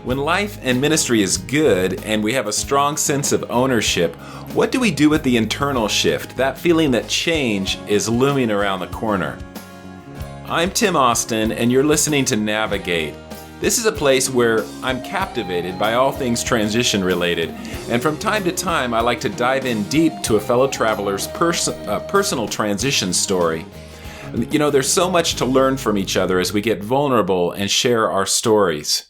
When life and ministry is good and we have a strong sense of ownership, what do we do with the internal shift, that feeling that change is looming around the corner? I'm Tim Austin, and you're listening to Navigate. This is a place where I'm captivated by all things transition related, and from time to time I like to dive in deep to a fellow traveler's personal transition story. You know, there's so much to learn from each other as we get vulnerable and share our stories.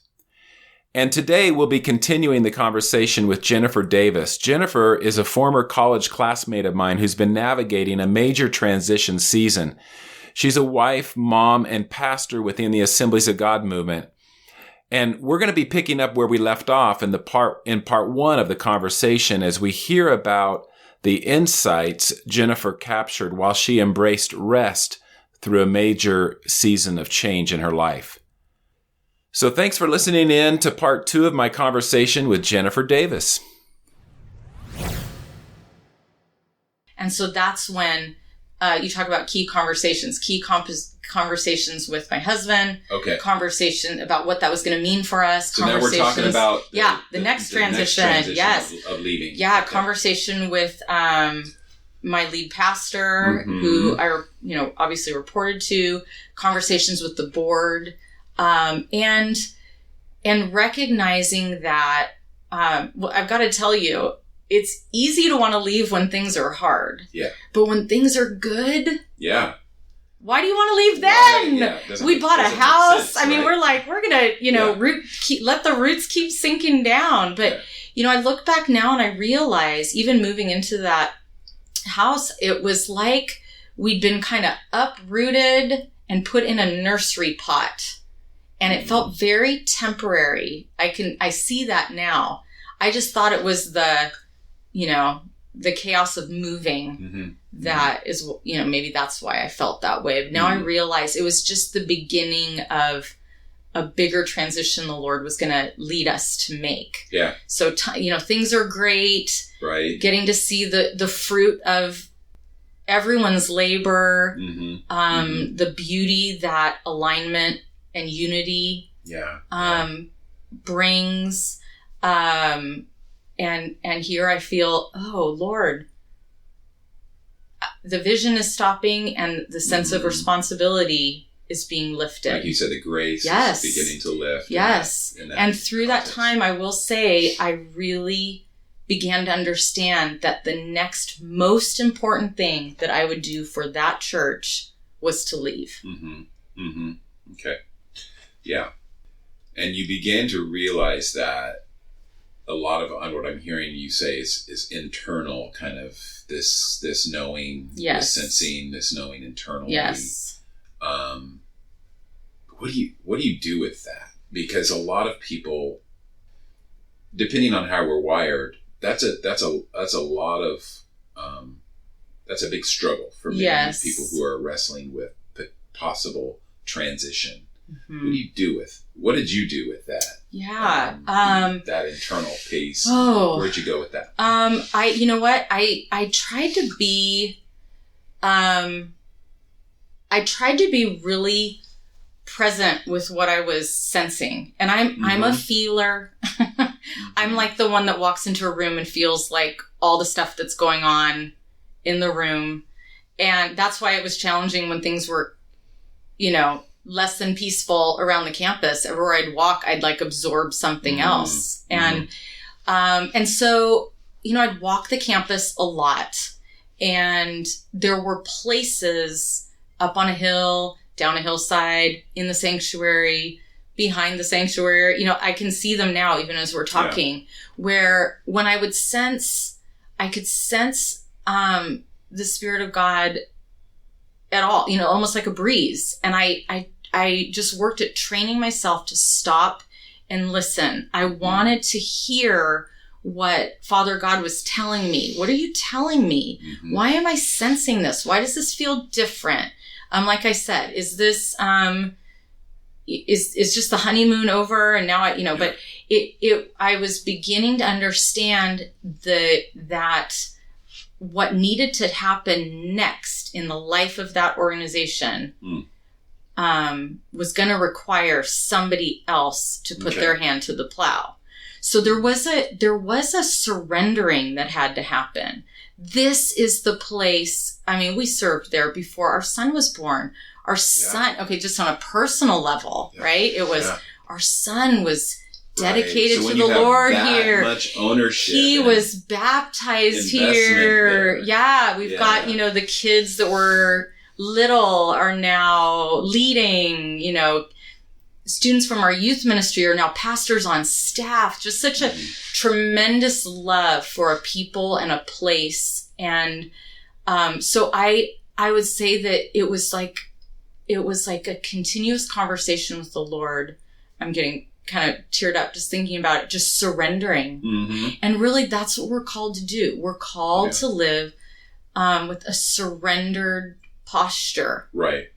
And today we'll be continuing the conversation with Jennifer Davis. Jennifer is a former college classmate of mine who's been navigating a major transition season. She's a wife, mom, and pastor within the Assemblies of God movement. And we're going to be picking up where we left off in part one of the conversation as we hear about the insights Jennifer captured while she embraced rest through a major season of change in her life. So thanks for listening in to part two of my conversation with Jennifer Davis. And so that's when you talk about key conversations, conversations with my husband, conversation about what that was going to mean for us. So now we're talking about the next transition. Yes. Of leaving. Yeah. Okay. Conversation with my lead pastor, who I, obviously reported to, conversations with the board, and recognizing that, I've got to tell you, it's easy to want to leave when things are hard. Yeah. But when things are good. Yeah. Why do you want to leave then? Yeah, we bought a house. I mean, we're like, we're going to, let the roots keep sinking down. But, I look back now and I realize even moving into that house, it was like we'd been kind of uprooted and put in a nursery pot. And it felt very temporary. I see that now. I just thought it was the chaos of moving that is, maybe that's why I felt that way. Now I realize it was just the beginning of a bigger transition the Lord was going to lead us to make. Yeah. So, things are great. Right. Getting to see the fruit of everyone's labor, the beauty that alignment and unity brings. And here I feel, oh, Lord, the vision is stopping and the sense of responsibility is being lifted. Like you said, the grace is beginning to lift. Yes. And through process. That time, I will say, I really began to understand that the next most important thing that I would do for that church was to leave. Okay. Yeah. And you began to realize that a lot of what I'm hearing you say is internal, kind of this knowing, this sensing, this knowing internally. Yes. What do you do with that? Because a lot of people, depending on how we're wired, that's a lot of that's a big struggle for many people who are wrestling with possible transition. What did you do with that? Yeah. That internal piece. Oh. Where'd you go with that? I tried to be really present with what I was sensing. And I'm a feeler. I'm like the one that walks into a room and feels like all the stuff that's going on in the room. And that's why it was challenging when things were, less than peaceful around the campus. Everywhere I'd walk, I'd like absorb something else. And so, I'd walk the campus a lot, and there were places up on a hill, down a hillside, in the sanctuary, behind the sanctuary. I can see them now, even as we're talking, where when I could sense the Spirit of God at all, almost like a breeze. And I just worked at training myself to stop and listen. I wanted to hear what Father God was telling me. What are you telling me? Why am I sensing this? Why does this feel different? Like I said, is this, is just the honeymoon over? And now but I was beginning to understand that what needed to happen next in the life of that organization was going to require somebody else to put their hand to the plow. So there was a surrendering that had to happen. This is the place. I mean, we served there before our son was born. Our son, just on a personal level, right? It was our son was dedicated to the Lord here. Much ownership. He was baptized here. We've got, the kids that were little are now leading, students from our youth ministry are now pastors on staff. Just such a tremendous love for a people and a place. And so I would say that it was like a continuous conversation with the Lord. I'm getting kind of teared up just thinking about it, just surrendering. Mm-hmm. And really that's what we're called to do. We're called to live with a surrendered posture. Right.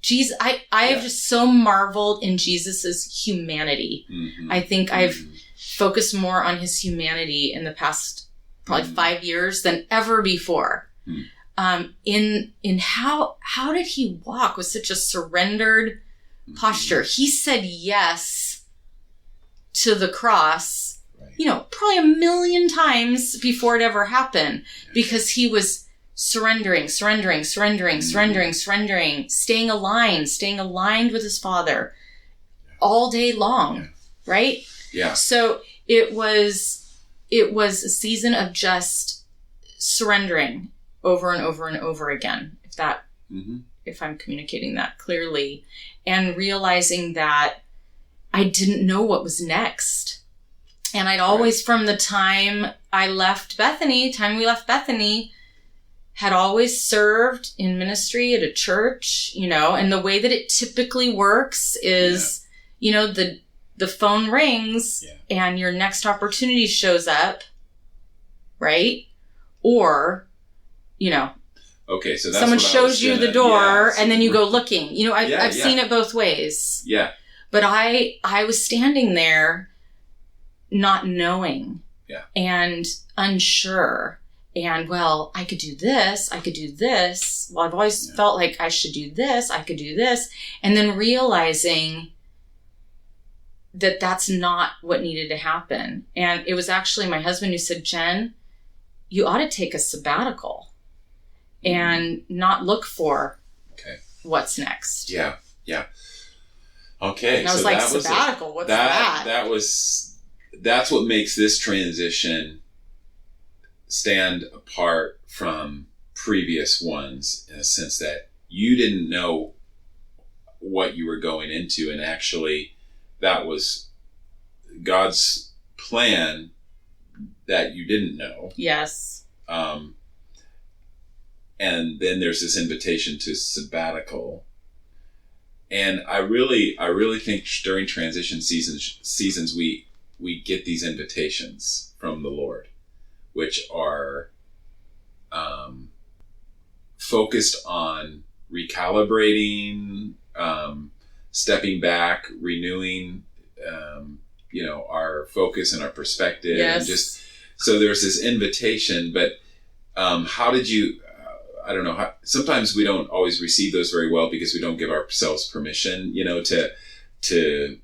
Jesus, I have just so marveled in Jesus's humanity. Mm-hmm. I think I've focused more on his humanity in the past probably 5 years than ever before. In how did he walk with such a surrendered posture? He said yes to the cross, probably 1 million times before it ever happened, because he was surrendering, staying aligned with his Father all day long, right? Yeah. So it was a season of just surrendering over and over and over again, if I'm communicating that clearly, and realizing that I didn't know what was next. And I'd always, from the time we left Bethany, had always served in ministry at a church, and the way that it typically works is, the phone rings and your next opportunity shows up, right? Or, okay, so that's someone shows you the door and then you go looking. I've seen it both ways. Yeah. But I was standing there not knowing and unsure. And, I could do this. Well, I've always felt like I should do this. I could do this. And then realizing that that's not what needed to happen. And it was actually my husband who said, Jen, you ought to take a sabbatical and not look for what's next. Yeah. Okay. And I was sabbatical, what's that? That's what makes this transition stand apart from previous ones, in a sense that you didn't know what you were going into, and actually that was God's plan that you didn't know. Yes. And then there's this invitation to sabbatical. And I really think during transition seasons we get these invitations from the Lord, which are focused on recalibrating, stepping back, renewing, our focus and our perspective. Yes. And just so there's this invitation. But how did you? I don't know. Sometimes we don't always receive those very well because we don't give ourselves permission, to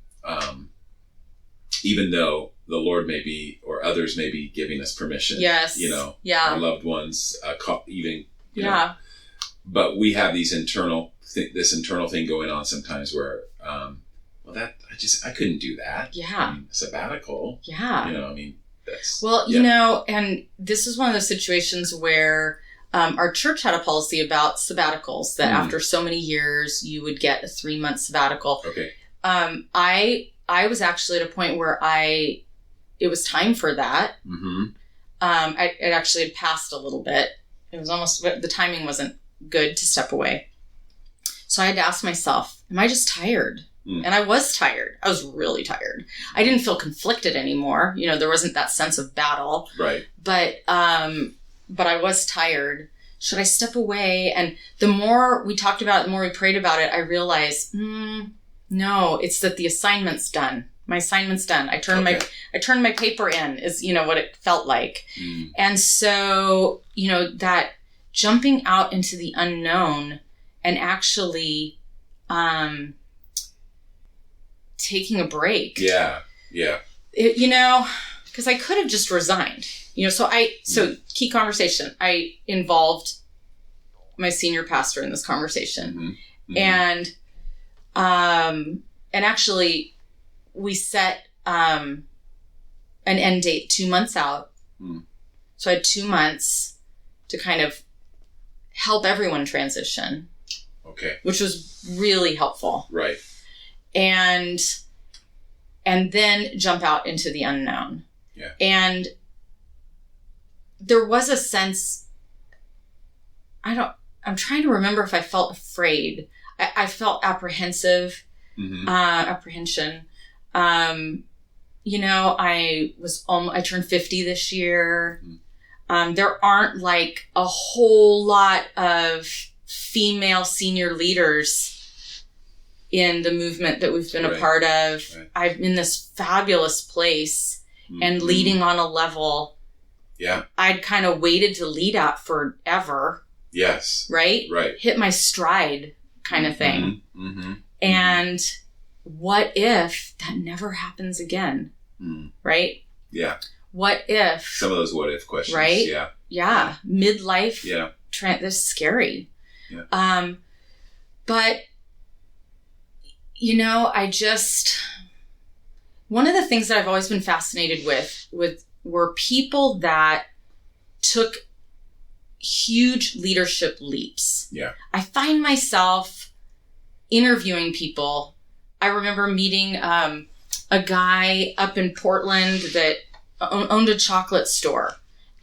even though the Lord may be, or others may be giving us permission. Yes. Our loved ones, even. But we have these this internal thing going on sometimes where, I couldn't do that. Yeah. Sabbatical. Yeah. That's. Well, and this is one of those situations where our church had a policy about sabbaticals that after so many years you would get a 3-month sabbatical. Okay. I was actually at a point where it was time for that. Mm-hmm. It actually had passed a little bit. It was almost, the timing wasn't good to step away. So I had to ask myself, am I just tired? And I was tired. I was really tired. I didn't feel conflicted anymore. There wasn't that sense of battle. Right. But I was tired. Should I step away? And the more we talked about it, the more we prayed about it, I realized, no, it's that the assignment's done. My assignment's done. I turned my paper in is, what it felt like. And so, that jumping out into the unknown and actually taking a break. Yeah. Because I could have just resigned. So key conversation. I involved my senior pastor in this conversation. And actually we set an end date 2 months out. So I had 2 months to kind of help everyone transition. Okay. Which was really helpful. Right. And then jump out into the unknown. Yeah. And there was a sense, I'm trying to remember if I felt afraid. I felt apprehensive, apprehension. I turned 50 this year. There aren't like a whole lot of female senior leaders in the movement that we've been a part of. Right. I'm in this fabulous place and leading on a level I'd kind of waited to lead at forever. Yes. Right? Right. Hit my stride kind of thing. And what if that never happens again? Right? Yeah. What if... Some of those what if questions. Right? Yeah. Midlife. Yeah. This is scary. Yeah. But... one of the things that I've always been fascinated with were people that took huge leadership leaps. Yeah. I find myself interviewing people. I remember meeting a guy up in Portland that owned a chocolate store.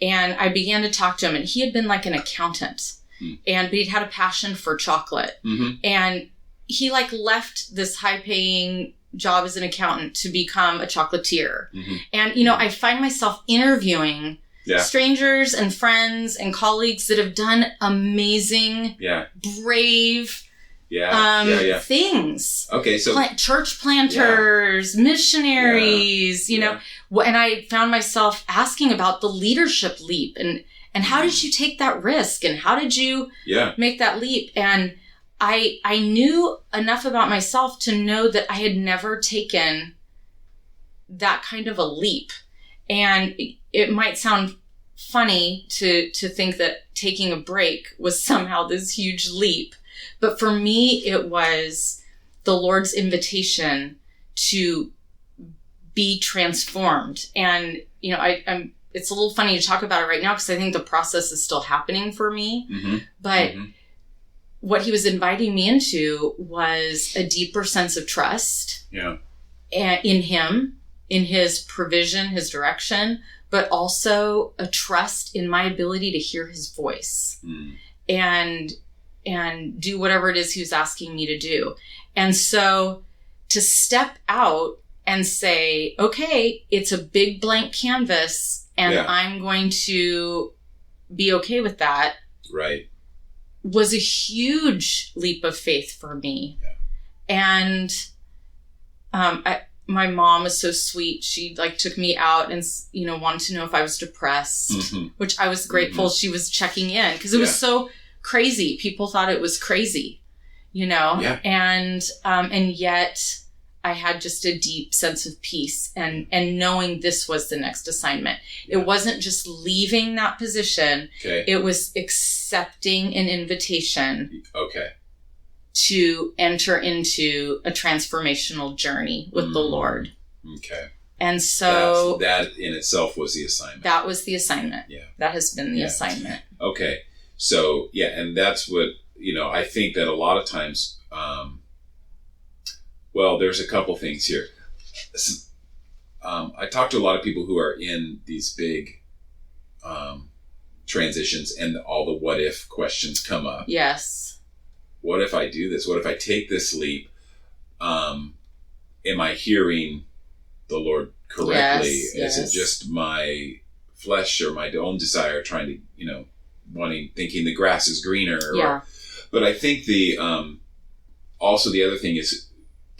And I began to talk to him, and he had been like an accountant. But he'd had a passion for chocolate. And he left this high-paying job as an accountant to become a chocolatier. And, I find myself interviewing strangers and friends and colleagues that have done amazing, brave things. Okay, so... church planters, missionaries, and I found myself asking about the leadership leap and how did you take that risk and how did you make that leap? And I knew enough about myself to know that I had never taken that kind of a leap. And it might sound funny to think that taking a break was somehow this huge leap. But for me, it was the Lord's invitation to be transformed. And, it's a little funny to talk about it right now because I think the process is still happening for me. But what he was inviting me into was a deeper sense of trust in him, in his provision, his direction, but also a trust in my ability to hear his voice and do whatever it is he was asking me to do. And so to step out and say, okay, it's a big blank canvas and I'm going to be okay with that. Right. Was a huge leap of faith for me. And my mom is so sweet. She took me out and, wanted to know if I was depressed, which I was grateful she was checking in because it was so crazy. People thought it was crazy, and yet I had just a deep sense of peace and knowing this was the next assignment. It wasn't just leaving that position. Okay. It was accepting an invitation. Okay. To enter into a transformational journey with the Lord. Okay. And so... That in itself was the assignment. That was the assignment. Yeah. That has been the assignment. Okay. So, and that's what, I think that a lot of times... there's a couple things here. I talk to a lot of people who are in these big transitions and all the what if questions come up. Yes. What if I do this? What if I take this leap? Am I hearing the Lord correctly? Yes. Is it just my flesh or my own desire trying to, thinking the grass is greener? But I think also the other thing is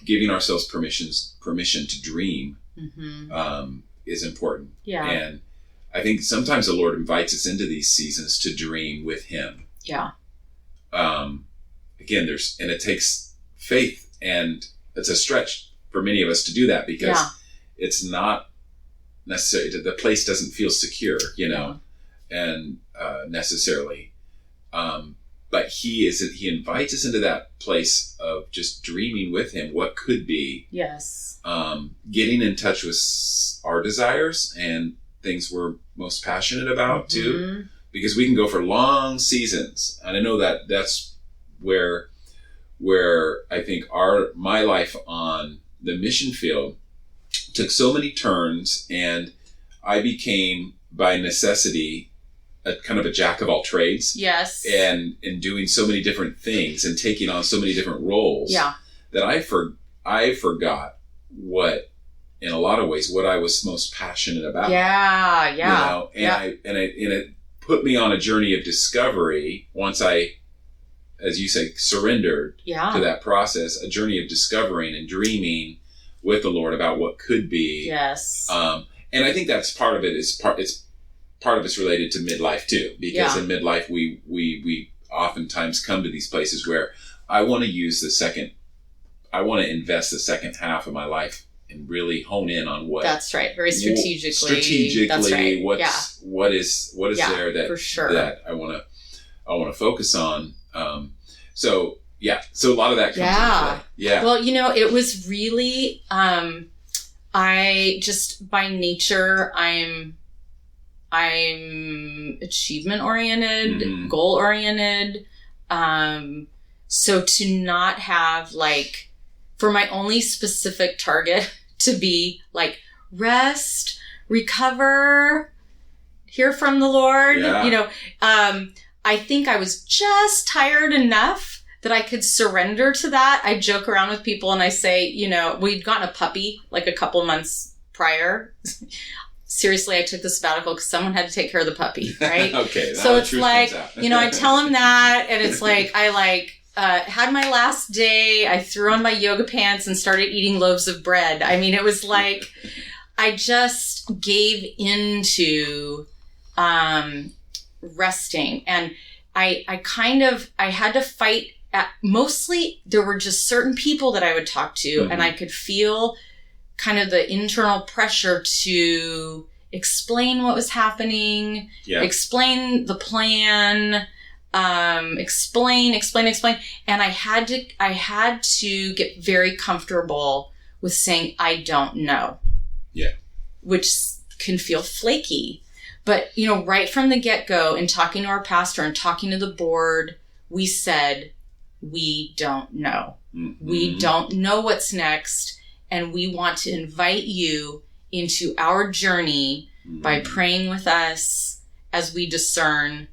giving ourselves permission to dream is important. Yeah. And I think sometimes the Lord invites us into these seasons to dream with Him. Yeah. again, and it takes faith, and it's a stretch for many of us to do that because it's not necessarily, the place doesn't feel secure, and necessarily. But he invites us into that place of just dreaming with him what could be. Yes. Getting in touch with our desires and things we're most passionate about too, because we can go for long seasons. And I know that that's where I think my life on the mission field took so many turns, and I became by necessity a kind of a jack of all trades. Yes. And doing so many different things and taking on so many different roles. Yeah. That I forgot what, in a lot of ways, what I was most passionate about. Yeah. Yeah. And it put me on a journey of discovery once I, as you say, surrendered to that process, a journey of discovering and dreaming with the Lord about what could be. Yes. And I think that's part of it. Part of it's related to midlife too, because in midlife we oftentimes come to these places where I want to invest the second half of my life and really hone in on what. That's right. Very strategically. That's right. What is there that, for sure, that I want to focus on. So a lot of that comes into play. Yeah. Well, it was really, I just by nature, I'm achievement oriented, goal oriented. So to not have for my only specific target to be rest, recover, hear from the Lord, I think I was just tired enough that I could surrender to that. I joke around with people and I say, we'd gotten a puppy a couple months prior. Seriously, I took the sabbatical because someone had to take care of the puppy, right? Okay. So it's I tell him that, and it's I had my last day. I threw on my yoga pants and started eating loaves of bread. I mean, it was I just gave into resting, and I had to fight. Mostly, there were just certain people that I would talk to, and I could feel kind of the internal pressure to explain what was happening, explain the plan, explain. And I had to get very comfortable with saying, I don't know. Yeah. Which can feel flaky. But, right from the get-go, in talking to our pastor and talking to the board, we said, we don't know. We don't know what's next. And we want to invite you into our journey by praying with us as we discern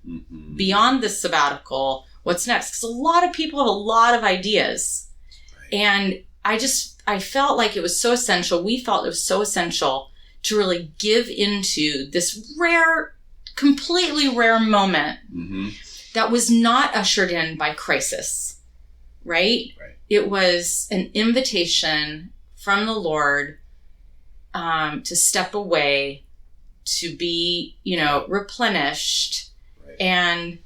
beyond this sabbatical what's next. Because a lot of people have a lot of ideas. Right. And I felt like it was so essential. We felt it was so essential to really give into this completely rare moment that was not ushered in by crisis, right? It was an invitation from the Lord to step away, to be, replenished. Right. And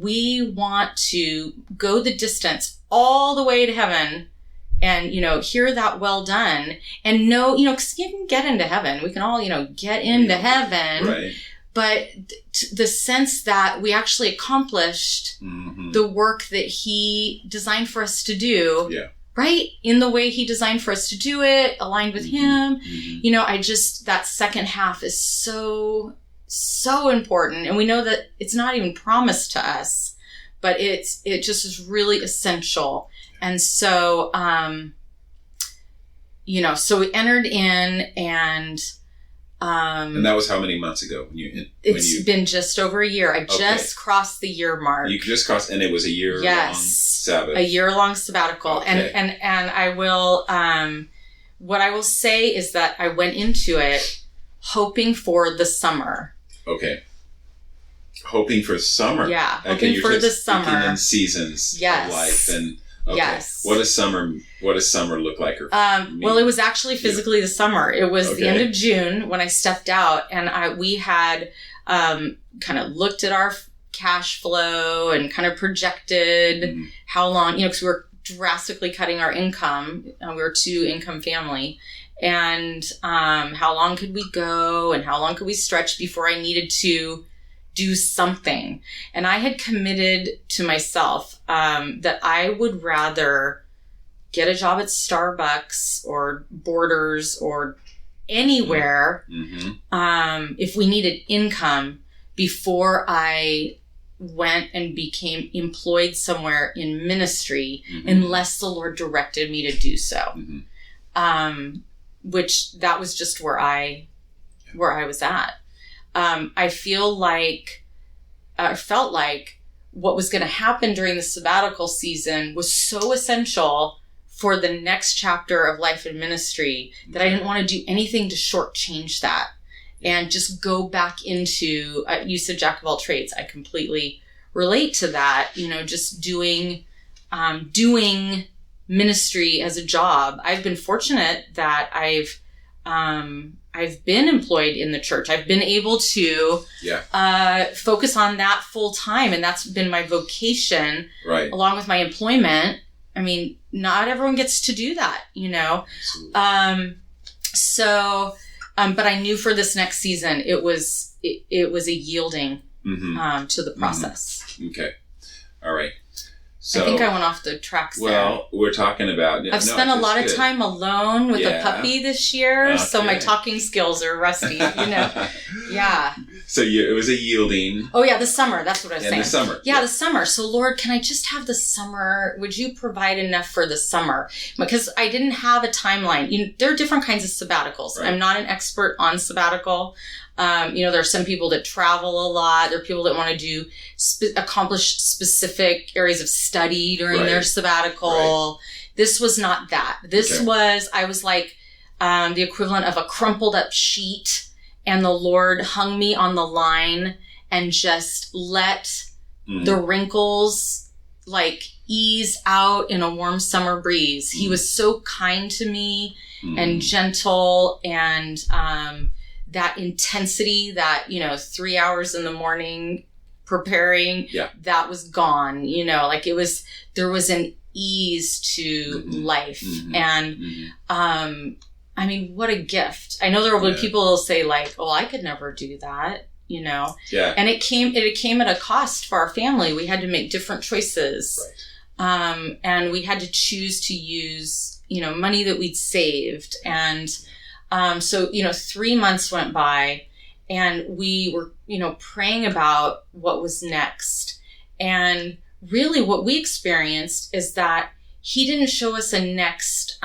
we want to go the distance all the way to heaven and, hear that well done and know, because you can get into heaven. We can all, get into heaven. Right. But the sense that we actually accomplished the work that he designed for us to do. Yeah. Right? In the way he designed for us to do it, aligned with him. That second half is so, so important. And we know that it's not even promised to us, but it just is really essential. And so, so we entered in and that was how many months ago? It's been just over a year. I just crossed the year mark. You just crossed, and it was a year long Sabbath. A year-long sabbatical. Okay. And I will, what I will say is that I went into it hoping for the summer. Okay. Hoping for summer? Yeah, hoping for the summer. Picking in seasons of life and... Okay. Yes. What does summer look like? Well, it was actually physically the summer. It was the end of June when I stepped out, and we had kind of looked at our cash flow and kind of projected how long, because we were drastically cutting our income. We were a 2-income family. And how long could we go and how long could we stretch before I needed to do something? And I had committed to myself that I would rather get a job at Starbucks or Borders or anywhere if we needed income before I went and became employed somewhere in ministry unless the Lord directed me to do so. Which that was just where I was at. I felt like what was going to happen during the sabbatical season was so essential for the next chapter of life and ministry that I didn't want to do anything to shortchange that and just go back into, you said jack of all trades. I completely relate to that, just doing ministry as a job. I've been fortunate that I've been employed in the church. I've been able to focus on that full time, and that's been my vocation, along with my employment. I mean, not everyone gets to do that, but I knew for this next season, it was a yielding to the process. Okay. All right. So, I think I went off the tracks there. Well, we're talking about... I've spent a lot of time alone with a puppy this year, so my talking skills are rusty, Yeah. So it was a yielding... Oh, yeah, the summer. That's what I was saying. The summer. Yeah, the summer. So, Lord, can I just have the summer? Would you provide enough for the summer? Because I didn't have a timeline. There are different kinds of sabbaticals. Right. I'm not an expert on sabbatical. There are some people that travel a lot. There are people that want to do accomplish specific areas of study during their sabbatical. Right. This was not that. This was, I was like the equivalent of a crumpled up sheet, and the Lord hung me on the line and just let the wrinkles ease out in a warm summer breeze. He was so kind to me and gentle, and that intensity that, 3 hours in the morning preparing, that was gone, there was an ease to life. And, I mean, what a gift. I know there will be people who will say I could never do that, and it came at a cost for our family. We had to make different choices. Right. And we had to choose to use, money that we'd saved. And, so 3 months went by, and we were, praying about what was next. And really what we experienced is that he didn't show us a next,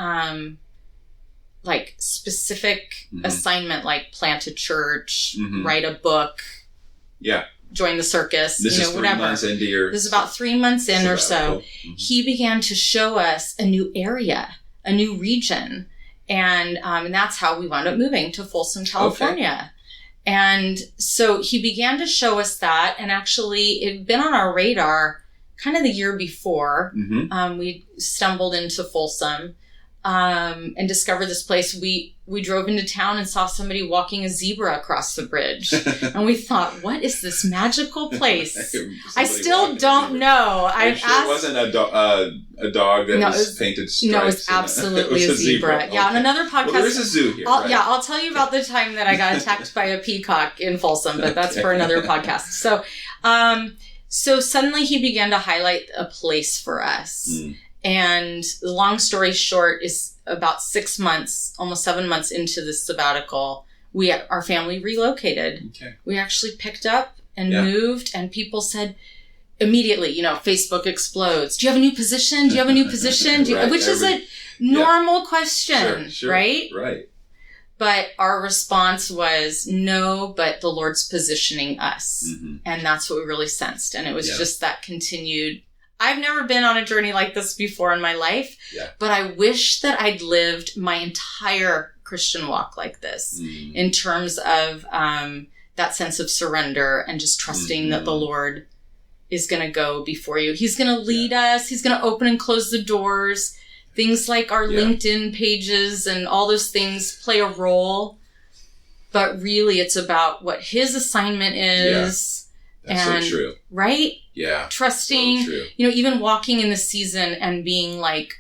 specific assignment, like plant a church, write a book. Yeah. Join the circus, this is whatever. 3 months into your... This is about 3 months in or so. He began to show us a new area, a new region. And that's how we wound up moving to Folsom, California. Okay. And so he began to show us that. And actually, it had been on our radar kind of the year before. We stumbled into Folsom and discovered this place. We drove into town and saw somebody walking a zebra across the bridge. And we thought, what is this magical place? I still don't know. I'm sure it wasn't a dog that was painted stripes. No, it was absolutely a zebra. Yeah, on another podcast. Well, there's a zoo here. I'll tell you about the time that I got attacked by a peacock in Folsom, but that's for another podcast. So suddenly he began to highlight a place for us. And the long story short is about 6 months, almost 7 months into the sabbatical, our family relocated. Okay. We actually picked up and moved, and people said immediately, Facebook explodes. Do you have a new position? Do you have a new position? Which is a normal question, sure. Right? Right. But our response was no, but the Lord's positioning us. And that's what we really sensed. And it was just that continued... I've never been on a journey like this before in my life, but I wish that I'd lived my entire Christian walk like this in terms of that sense of surrender and just trusting that the Lord is going to go before you. He's going to lead us. He's going to open and close the doors. Things like our LinkedIn pages and all those things play a role, but really it's about what his assignment is. That's so true. Right? Yeah. Trusting, so true. Even walking in the season and being like,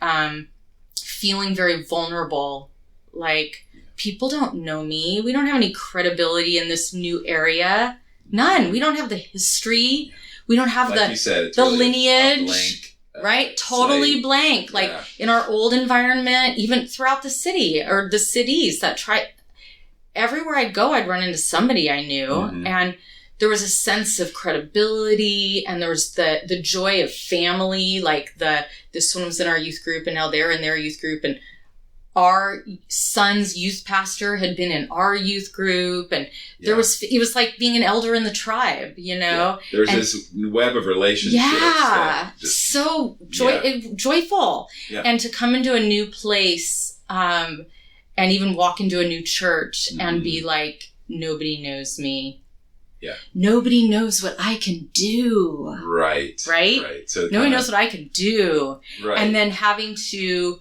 feeling very vulnerable. Like, people don't know me. We don't have any credibility in this new area. None. We don't have the history. We don't have like you said, the really lineage. Blank, right? Totally slate. Blank. Like in our old environment, even throughout the city or the cities everywhere I'd go, I'd run into somebody I knew. Mm-hmm. And there was a sense of credibility, and there was the joy of family. Like this one was in our youth group, and now they're in their youth group, and our son's youth pastor had been in our youth group, and it was like being an elder in the tribe, There's this web of relationships. Yeah. So joyful. Yeah. And to come into a new place, and even walk into a new church and be like, nobody knows me. Yeah. Nobody knows what I can do. Right. Right? So nobody knows what I can do. Right. And then having to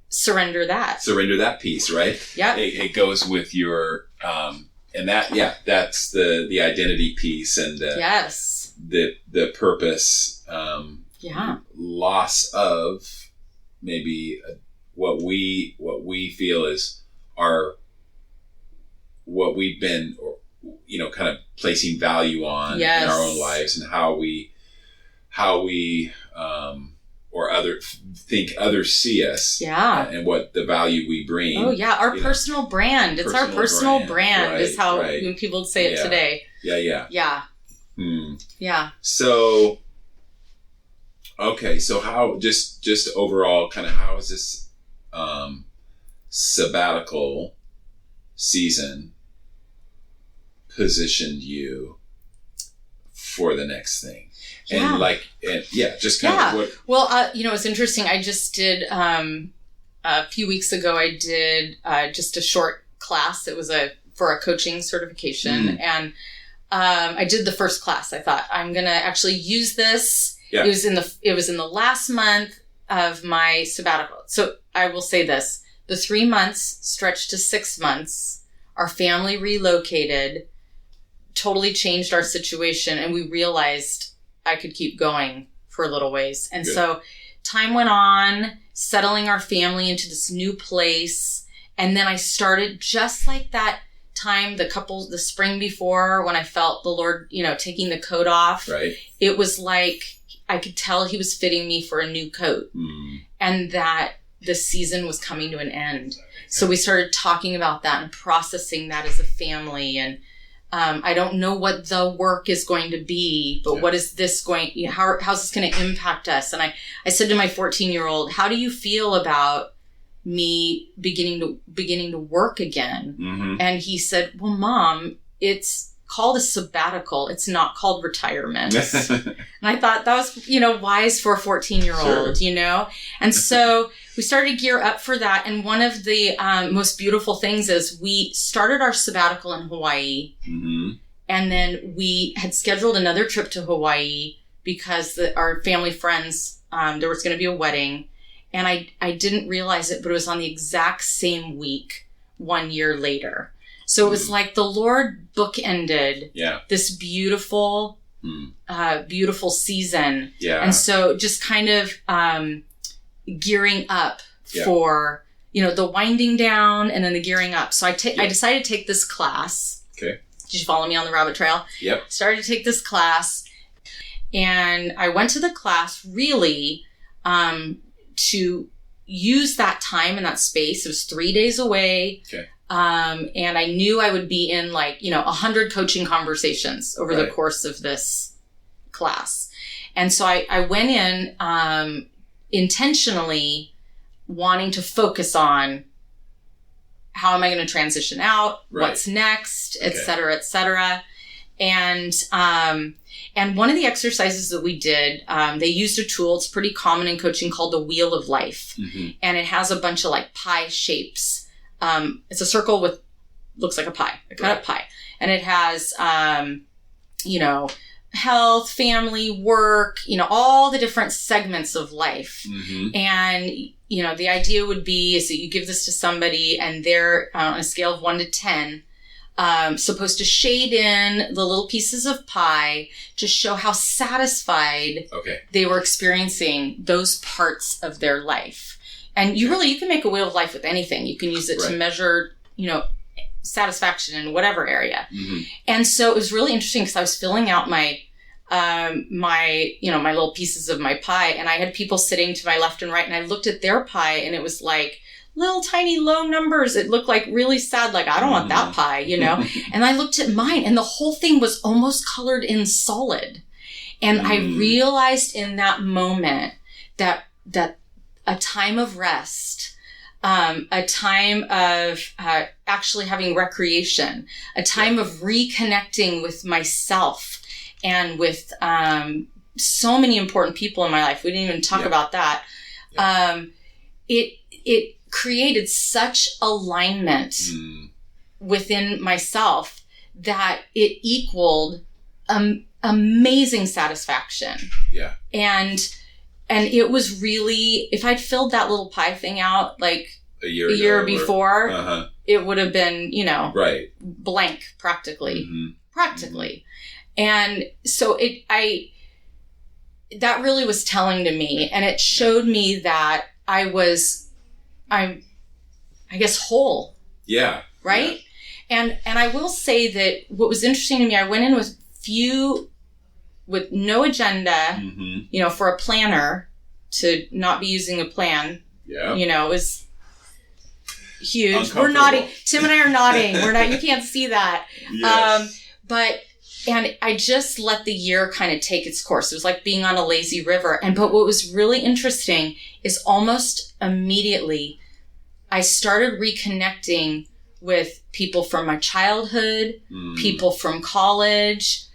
surrender that piece, right? Yeah. It goes with your and that's the identity piece, and the purpose, loss of maybe what we feel is what we've been kind of placing value on in our own lives, and how we or others see us, and what the value we bring. Oh yeah, our personal brand. It's our personal brand is how when people say it today. Yeah. Yeah. So, okay, so how just overall, kind of how is this sabbatical season positioned you for the next thing? And just kind of what... Well, it's interesting. I just did, a few weeks ago, I did just a short class. It was for a coaching certification. And I did the first class. I thought, I'm going to actually use this. Yeah. It was in the last month of my sabbatical. So I will say this. The 3 months stretched to 6 months. Our family relocated, totally changed our situation, and we realized I could keep going for a little ways. And so time went on, settling our family into this new place. And then I started just like that time, the spring before, when I felt the Lord, taking the coat off. Right. It was like I could tell he was fitting me for a new coat, and that the season was coming to an end. So we started talking about that and processing that as a family. And I don't know what the work is going to be, but what is this how's this going to impact us? And I said to my 14-year-old, how do you feel about me beginning to work again? Mm-hmm. And he said, well, Mom, it's called a sabbatical. It's not called retirement. And I thought that was, wise for a 14-year-old, sure. And so we started to gear up for that. And one of the most beautiful things is we started our sabbatical in Hawaii. Mm-hmm. And then we had scheduled another trip to Hawaii because our family friends, there was going to be a wedding. And I didn't realize it, but it was on the exact same week 1 year later. So it was like the Lord bookended this beautiful, beautiful season. Yeah. And so just kind of gearing up for, the winding down and then the gearing up. So I decided to take this class. Okay. Did you follow me on the rabbit trail? Yep. Started to take this class, and I went to the class really to use that time and that space. It was 3 days away. Okay. And I knew I would be in 100 coaching conversations over the course of this class. And so I went in intentionally wanting to focus on how am I going to transition out, what's next, et cetera, et cetera. And one of the exercises that we did, they used a tool. It's pretty common in coaching called the Wheel of Life. Mm-hmm. And it has a bunch of pie shapes. It's a circle with, looks like a pie, a cut up pie. And it has, health, family, work, all the different segments of life. Mm-hmm. And, the idea would be is that you give this to somebody and they're on a scale of 1 to 10, supposed to shade in the little pieces of pie to show how satisfied they were experiencing those parts of their life. And you can make a wheel of life with anything. You can use it to measure, satisfaction in whatever area. Mm-hmm. And so it was really interesting because I was filling out my little pieces of my pie, and I had people sitting to my left and right, and I looked at their pie and it was like little tiny low numbers. It looked like really sad. Like, I don't want that pie, and I looked at mine and the whole thing was almost colored in solid. And I realized in that moment that a time of rest, a time of actually having recreation, a time of reconnecting with myself and with so many important people in my life. We didn't even talk about that. It created such alignment within myself that it equaled amazing satisfaction. Yeah. And it was really, if I'd filled that little pie thing out like a year before, it would have been, blank practically. Mm-hmm. Practically. Mm-hmm. And so that really was telling to me, and it showed me that I'm whole. Yeah. Right? Yeah. And I will say that what was interesting to me, I went in with no agenda, for a planner to not be using a plan. Yeah. It was huge. We're nodding. Tim and I are nodding. You can't see that. Yes. And I just let the year kind of take its course. It was like being on a lazy river. But what was really interesting is almost immediately I started reconnecting with people from my childhood, people from college,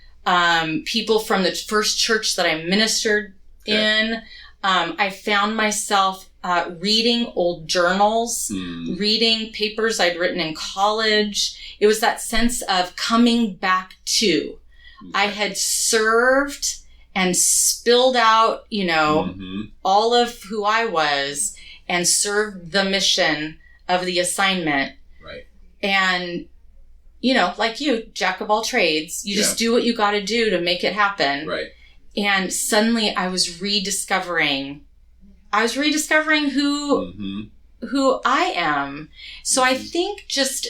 people from the first church that I ministered in. I found myself reading old journals, reading papers I'd written in college. It was that sense of coming back to. I had served and spilled out, all of who I was and served the mission of the assignment. Right. And, like you, jack of all trades, you just do what you got to do to make it happen. Right. And suddenly I was rediscovering who I am. So I think just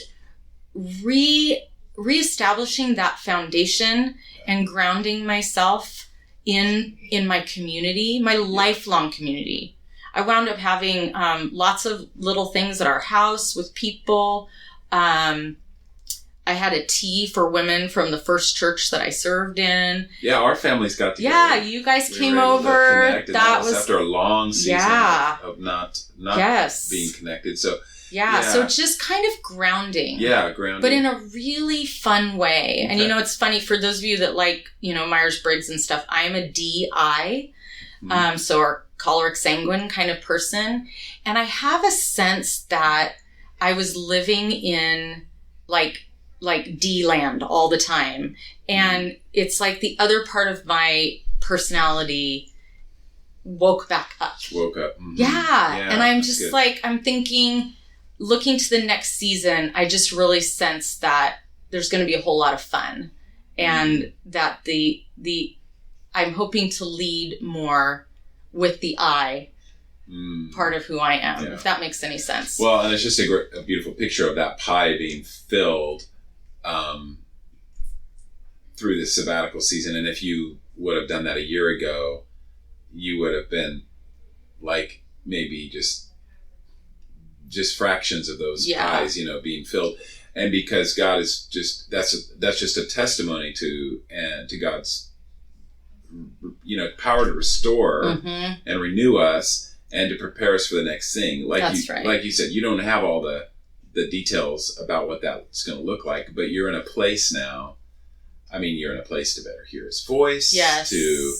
reestablishing that foundation and grounding myself in my community, my lifelong community. I wound up having lots of little things at our house with people. I had a tea for women from the first church that I served in. Yeah, our families got together. Yeah, you guys came over. That was after a long season of not being connected. So so just kind of grounding. Yeah, grounding. But in a really fun way. Okay. And it's funny for those of you that like, Myers-Briggs and stuff, I'm a DI. So our choleric sanguine kind of person. And I have a sense that I was living in like D land all the time. And it's like the other part of my personality woke back up. Mm-hmm. Yeah. And I'm just good. I'm thinking, looking to the next season, I just really sense that there's going to be a whole lot of fun. And that I'm hoping to lead more with the I part of who I am, if that makes any sense. Well, and it's just a beautiful picture of that pie being filled through the sabbatical season. And if you would have done that a year ago, you would have been like maybe just fractions of those pies, being filled. And because God is that's just a testimony to God's power to restore and renew us and to prepare us for the next thing. Like you said, you don't have all the details about what that's going to look like, but you're in a place now. I mean, you're in a place to better hear His voice, to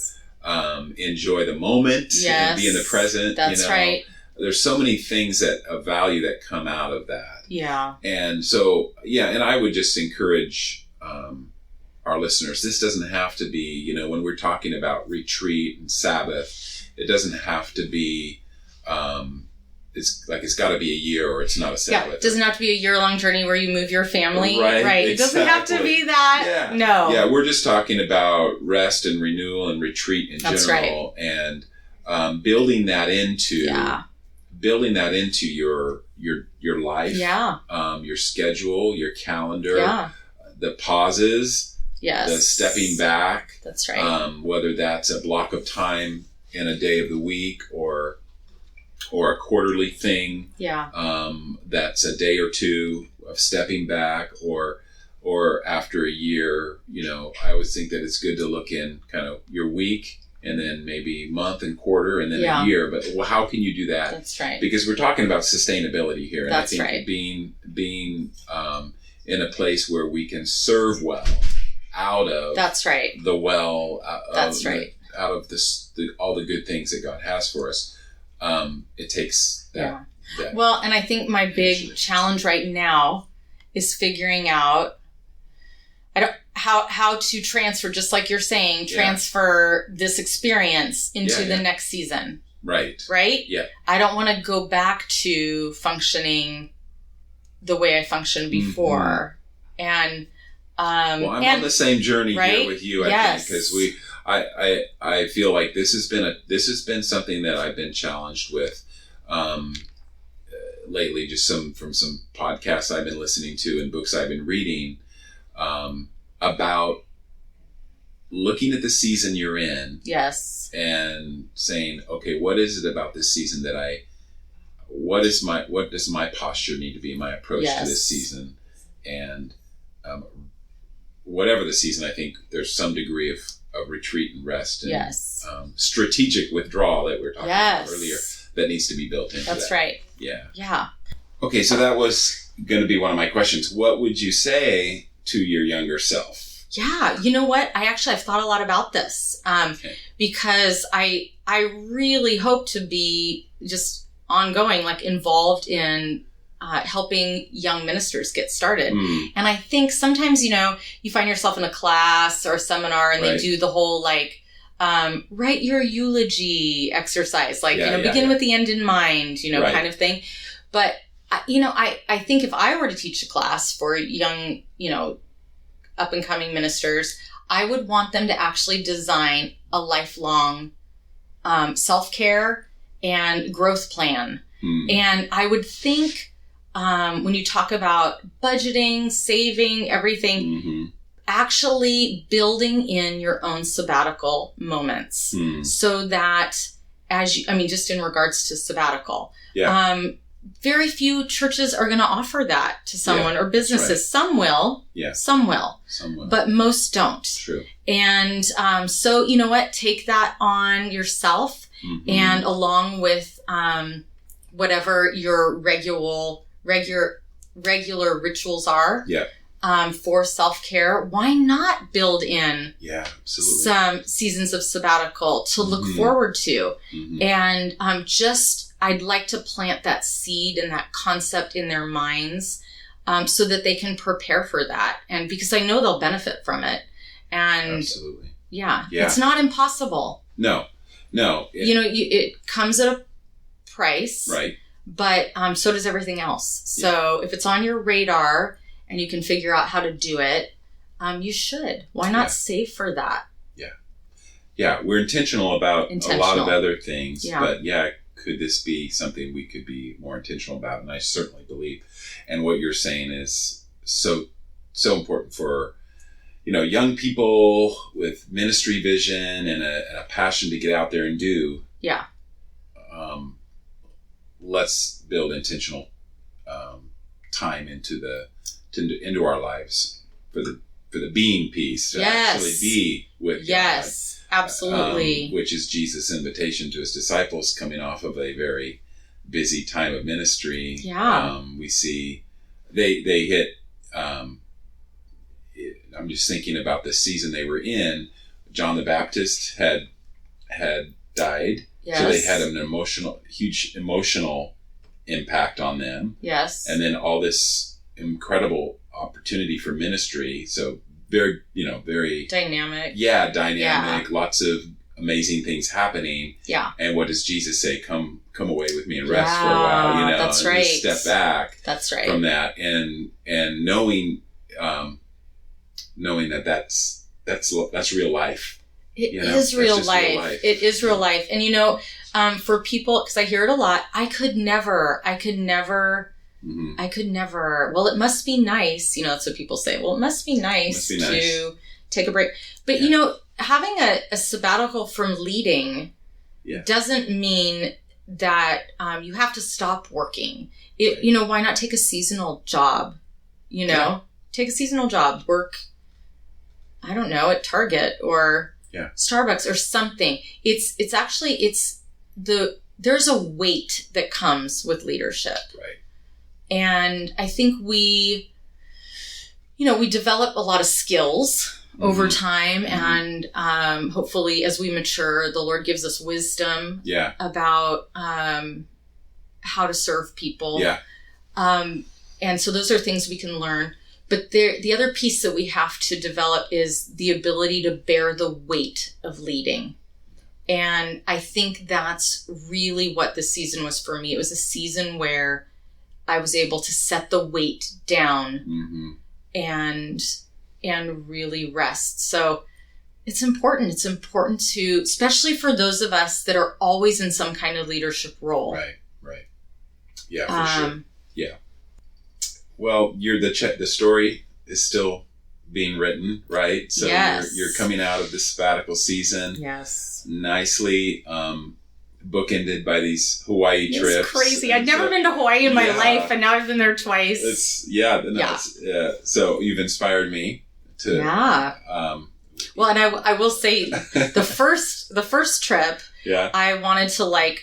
enjoy the moment, and be in the present. That's right. There's so many things of value that come out of that. Yeah. And so, and I would just encourage our listeners, this doesn't have to be, when we're talking about retreat and Sabbath, it doesn't have to be it's got to be a year or it's not a Sabbath. Yeah, it doesn't have to be a year-long journey where you move your family. Right. Exactly. It doesn't have to be that. Yeah. No. Yeah, we're just talking about rest and renewal and retreat in That's general. Right. And building that into your life. Yeah. Your schedule, your calendar, the pauses, the stepping back. That's right. Whether that's a block of time in a day of the week or a quarterly thing. Yeah. That's a day or two of stepping back or after a year, I always think that it's good to look in kind of your week and then maybe month and quarter and then a year. But how can you do that? That's right. Because we're talking about sustainability here. And That's I think right. being in a place where we can serve well out of That's right. the well, That's right. Out of this, all the good things that God has for us. It takes that. Well, and I think my big challenge right now is figuring out how to transfer, just like you're saying, transfer this experience into the next season. Right. Right? Yeah. I don't want to go back to functioning the way I functioned before. Mm-hmm. And I'm on the same journey here with you, I think, because I feel like this has been something that I've been challenged with lately, just from some podcasts I've been listening to and books I've been reading about looking at the season you're in. Yes. And saying, okay, what is it about this season what does my posture need to be, my approach to this season? And whatever the season, I think there's some degree of retreat and rest and strategic withdrawal that we were talking about earlier that needs to be built into That's right. Yeah. Yeah. Okay, so that was going to be one of my questions. What would you say to your younger self? Yeah, you know what? I've thought a lot about this because I really hope to be just ongoing, like involved in helping young ministers get started. And I think sometimes, you find yourself in a class or a seminar and they do the whole write your eulogy exercise, begin with the end in mind, kind of thing. But, I think if I were to teach a class for young, up and coming ministers, I would want them to actually design a lifelong self-care and growth plan. And I would think when you talk about budgeting, saving, everything, actually building in your own sabbatical moments so that just in regards to sabbatical, very few churches are going to offer that to someone or businesses. Right. Some will. Yeah. Some will. But most don't. True. And so, you know what? Take that on yourself and along with whatever your regular rituals are for self-care. Why not build in some seasons of sabbatical to look forward to? And I'd like to plant that seed and that concept in their minds so that they can prepare for that. And because I know they'll benefit from it. And yeah, it's not impossible. No. It comes at a price. Right. But so does everything else. So if it's on your radar and you can figure out how to do it, you should. Why not save for that? Yeah. Yeah. We're intentional about a lot of other things. Yeah. But could this be something we could be more intentional about? And I certainly believe. And what you're saying is so important for, young people with ministry vision and a passion to get out there and do. Yeah. Let's build intentional time into our lives for the being piece to actually be with God. Yes, absolutely. Which is Jesus' invitation to his disciples coming off of a very busy time of ministry. Yeah. We see they hit. I'm just thinking about the season they were in. John the Baptist had died. Yes. So they had an huge emotional impact on them. Yes. And then all this incredible opportunity for ministry. So very, very dynamic. Yeah, dynamic. Yeah. Lots of amazing things happening. Yeah. And what does Jesus say? Come away with me and rest for a while, you know, that's and right. just step back that's right. from that. And knowing that that's real life. It is real life. It is real life. And, you know, for people, because I hear it a lot, I could never, well, it must be nice. You know, that's what people say. Well, it must be nice to take a break. But, you know, having a sabbatical from leading doesn't mean that you have to stop working. You know, why not take a seasonal job? You know, take a seasonal job, work, I don't know, at Target or Starbucks or something. There's a weight that comes with leadership. Right. And I think we develop a lot of skills over time, and hopefully as we mature, the Lord gives us wisdom about how to serve people. Yeah. And so those are things we can learn. But the other piece that we have to develop is the ability to bear the weight of leading. And I think that's really what this season was for me. It was a season where I was able to set the weight down and really rest. So it's important. It's important to, especially for those of us that are always in some kind of leadership role. Right. Yeah, for sure. Yeah. Well, the story is still being written, right? So you're coming out of the sabbatical season. Yes. Nicely bookended by these Hawaii trips. It's crazy. I'd never been to Hawaii in my life, and now I've been there twice. So you've inspired me to. Yeah. Well, and I will say, the first trip, I wanted to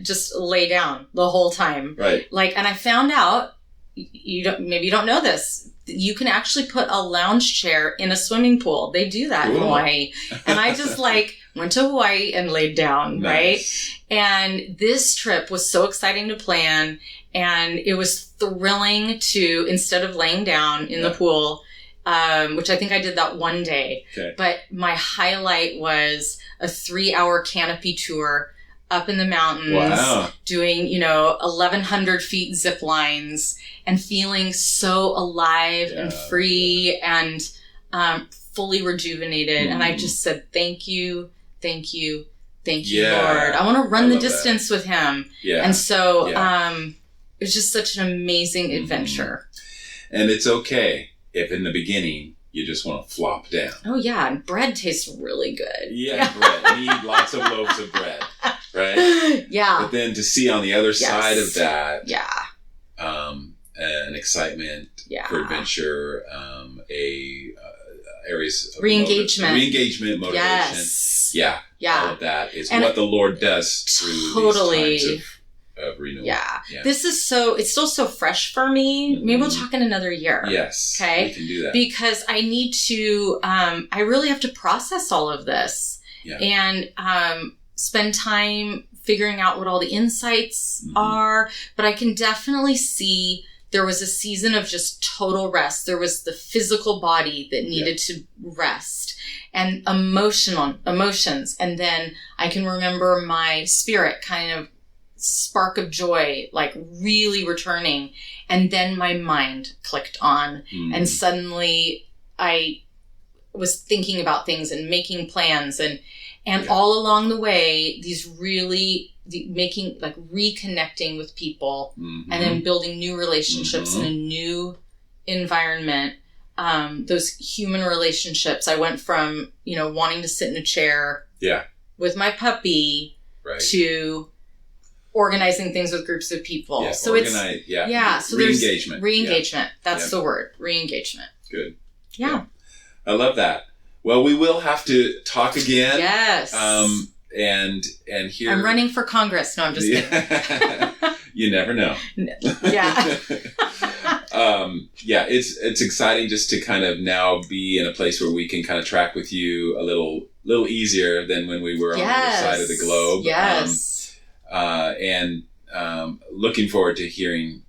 just lay down the whole time. Right. And I found out, maybe you don't know this, you can actually put a lounge chair in a swimming pool. They do that in Hawaii. And I just went to Hawaii and laid down, right? And this trip was so exciting to plan. And it was thrilling to, instead of laying down in the pool, which I think I did that one day. Okay. But my highlight was a 3-hour canopy tour up in the mountains, doing, 1,100 feet zip lines and feeling so alive and free and fully rejuvenated. And I just said, thank you, Lord. I want to run the distance with him. Yeah. And so it was just such an amazing adventure. And it's okay if in the beginning you just want to flop down. Oh, yeah. And bread tastes really good. Yeah, bread. We eat lots of loaves of bread, right? Yeah. But then to see on the other side of that, an excitement for adventure, areas of re-engagement, motivation. Yes. Yeah. All of that is what the Lord does through these times of renewal. Yeah. This is it's still so fresh for me. Maybe we'll talk in another year. Yes. Okay. We can do that. Because I need to, I really have to process all of this and spend time figuring out what all the insights are. But I can definitely see there was a season of just total rest. There was the physical body that needed to rest and emotions. And then I can remember my spirit kind of spark of joy, really returning. And then my mind clicked on and suddenly I was thinking about things and making plans and all along the way, these really reconnecting with people and then building new relationships in a new environment. Those human relationships. I went from, wanting to sit in a chair with my puppy to organizing things with groups of people. Yeah, so so re-engagement. Re-engagement. That's the word. Re-engagement. Good. Yeah. I love that. Well, we will have to talk again. Yes. And here I'm running for Congress. No, I'm just kidding. You never know. Yeah. It's exciting just to kind of now be in a place where we can kind of track with you a little easier than when we were on the other side of the globe. Yes. And looking forward to hearing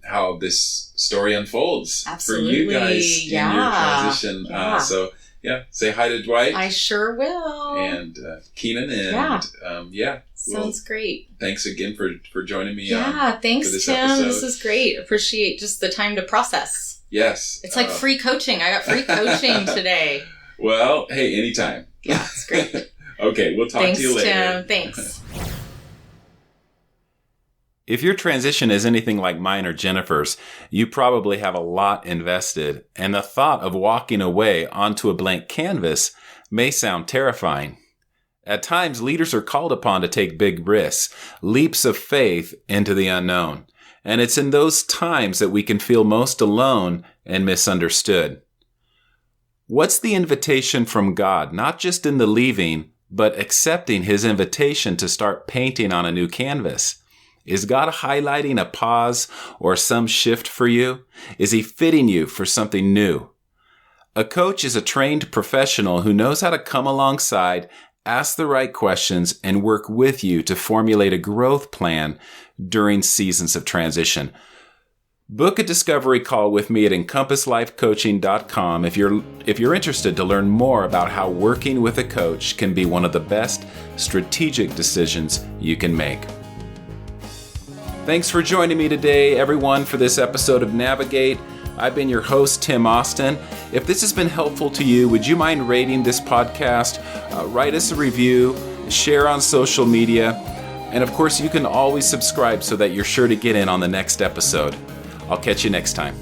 how this story unfolds for you guys in your transition. Yeah. Say hi to Dwight. I sure will. And Keenan. And Sounds great. Thanks again for joining me. Thanks, for this Tim. episode. This is great. Appreciate just the time to process. Yes. It's like free coaching. I got free coaching today. Well, hey, anytime. Yeah, it's great. Okay, we'll talk to you later. Tim. Thanks. If your transition is anything like mine or Jennifer's, you probably have a lot invested, and the thought of walking away onto a blank canvas may sound terrifying. At times, leaders are called upon to take big risks, leaps of faith into the unknown. And it's in those times that we can feel most alone and misunderstood. What's the invitation from God, not just in the leaving, but accepting His invitation to start painting on a new canvas? Is God highlighting a pause or some shift for you? Is He fitting you for something new? A coach is a trained professional who knows how to come alongside, ask the right questions, and work with you to formulate a growth plan during seasons of transition. Book a discovery call with me at EncompassLifeCoaching.com if you're interested to learn more about how working with a coach can be one of the best strategic decisions you can make. Thanks for joining me today, everyone, for this episode of Navigate. I've been your host, Tim Austin. If this has been helpful to you, would you mind rating this podcast? Write us a review, share on social media, and of course, you can always subscribe so that you're sure to get in on the next episode. I'll catch you next time.